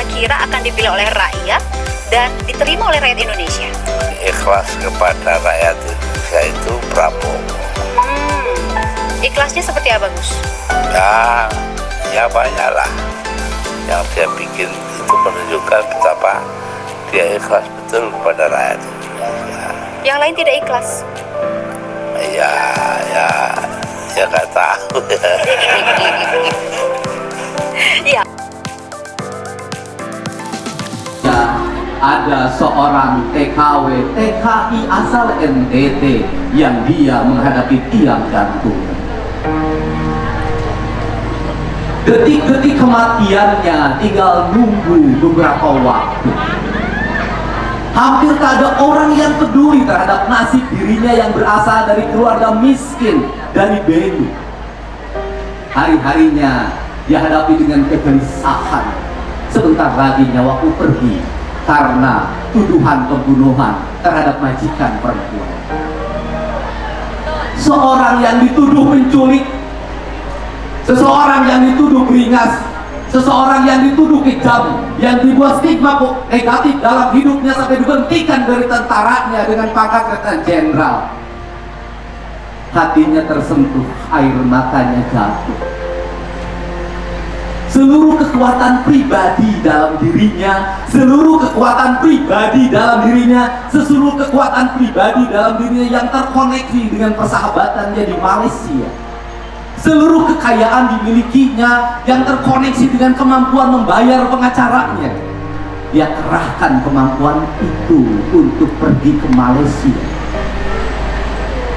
kira-kira akan dipilih oleh rakyat dan diterima oleh rakyat Indonesia? Ikhlas kepada rakyat Indonesia itu Prabowo. Ikhlasnya seperti apa, Gus? Ya banyak lah. Yang dia bikin itu menunjukkan betapa dia ikhlas betul kepada rakyat Indonesia. Yang lain tidak ikhlas? Ya nggak tahu. Iya. Ada seorang TKW TKI asal NTT yang dia menghadapi tiang gantung. Detik-detik kematiannya tinggal nunggu beberapa waktu. Hampir tak ada orang yang peduli terhadap nasib dirinya yang berasal dari keluarga miskin dari Benu. Hari-harinya dia hadapi dengan kegelisahan. Sebentar lagi nyawaku pergi karena tuduhan pembunuhan terhadap majikan perempuan. Seorang yang dituduh menculik, seseorang yang dituduh beringas, seseorang yang dituduh kejam, yang dibuat stigma negatif dalam hidupnya sampai dibentikan dari tentaranya dengan pangkat Letnan Jenderal. Hatinya tersentuh, air matanya jatuh. Seluruh kekuatan pribadi dalam dirinya, seluruh kekuatan pribadi dalam dirinya, seluruh kekuatan pribadi dalam dirinya yang terkoneksi dengan persahabatannya di Malaysia, seluruh kekayaan dimilikinya yang terkoneksi dengan kemampuan membayar pengacaranya, dia kerahkan kemampuan itu untuk pergi ke Malaysia.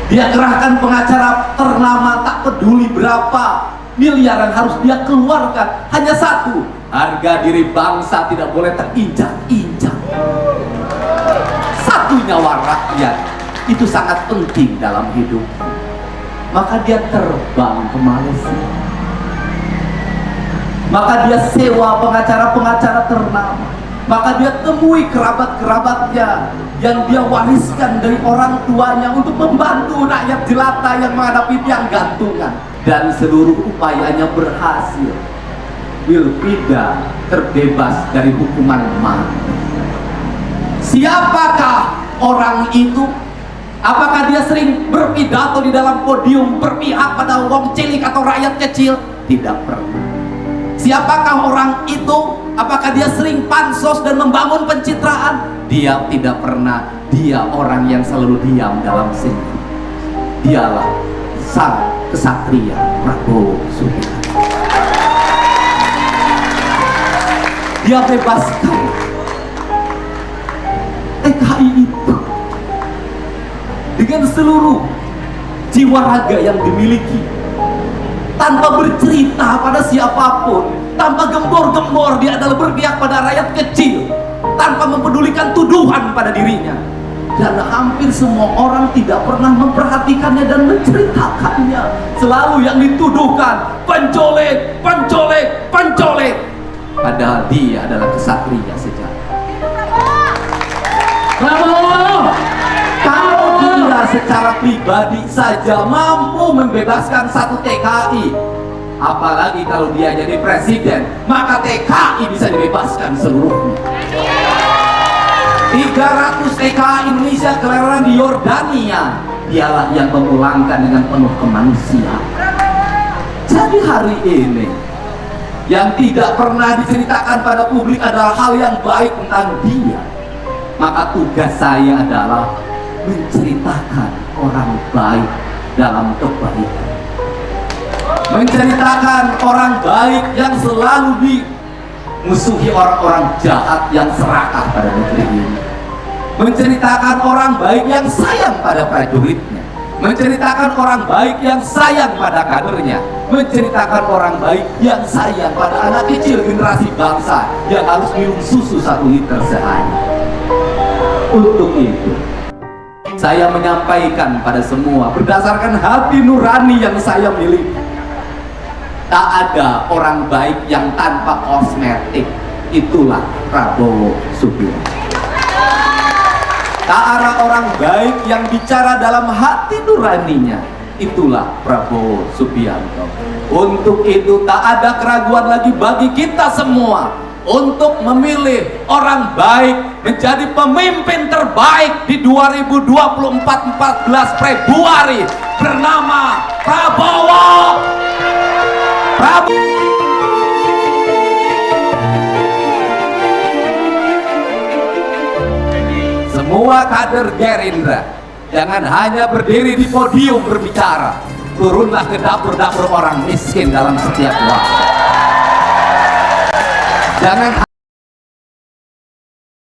Dia kerahkan pengacara ternama, tak peduli berapa miliaran harus dia keluarkan, hanya satu: harga diri bangsa tidak boleh terinjak-injak. Satu nyawa rakyat itu sangat penting dalam hidup. Maka dia terbang ke Malaysia. Maka dia sewa pengacara-pengacara ternama. Maka dia temui kerabat-kerabatnya yang dia wariskan dari orang tuanya untuk membantu rakyat jelata yang menghadapi tiang gantungan. Dan seluruh upayanya berhasil. Wilfrida terbebas dari hukuman mati. Siapakah orang itu? Apakah dia sering berpidato di dalam podium berpihak pada wong cilik atau rakyat kecil? Tidak pernah. Siapakah orang itu? Apakah dia sering pansos dan membangun pencitraan? Dia tidak pernah. Dia orang yang selalu diam dalam sendiri. Dialah sang kesatria Prabowo Subianto. Dia bebaskan TKI itu dengan seluruh jiwa raga yang dimiliki, tanpa bercerita pada siapapun, tanpa gembor-gembor. Dia adalah berpihak pada rakyat kecil, tanpa mempedulikan tuduhan pada dirinya. Dan hampir semua orang tidak pernah memperhatikannya dan menceritakannya. Selalu yang dituduhkan pencolek, pencolek, pencolek. Padahal dia adalah kesatria sejati. Prabowo, kalau dia secara pribadi saja mampu membebaskan satu TKI, apalagi kalau dia jadi presiden, maka TKI bisa dibebaskan seluruhnya. 300 TKI Indonesia kelelahan di Yordania, dialah yang memulangkan dengan penuh kemanusiaan. Jadi hari ini yang tidak pernah diceritakan pada publik adalah hal yang baik tentang dia. Maka tugas saya adalah menceritakan orang baik dalam kebaikan, menceritakan orang baik yang selalu dimusuhi orang-orang jahat yang serakah pada negeri ini, menceritakan orang baik yang sayang pada prajuritnya, menceritakan orang baik yang sayang pada kadernya, menceritakan orang baik yang sayang pada anak kecil generasi bangsa yang harus minum susu 1 liter sehari. Untuk itu saya menyampaikan pada semua berdasarkan hati nurani yang saya miliki, tak ada orang baik yang tanpa kosmetik. Itulah Prabowo Subianto. Tak ada orang baik yang bicara dalam hati nuraninya. Itulah Prabowo Subianto. Untuk itu tak ada keraguan lagi bagi kita semua untuk memilih orang baik menjadi pemimpin terbaik di 2024 14 Februari bernama Prabowo. Semua kader Gerindra jangan hanya berdiri di podium berbicara, turunlah ke dapur-dapur orang miskin dalam setiap waktu. Jangan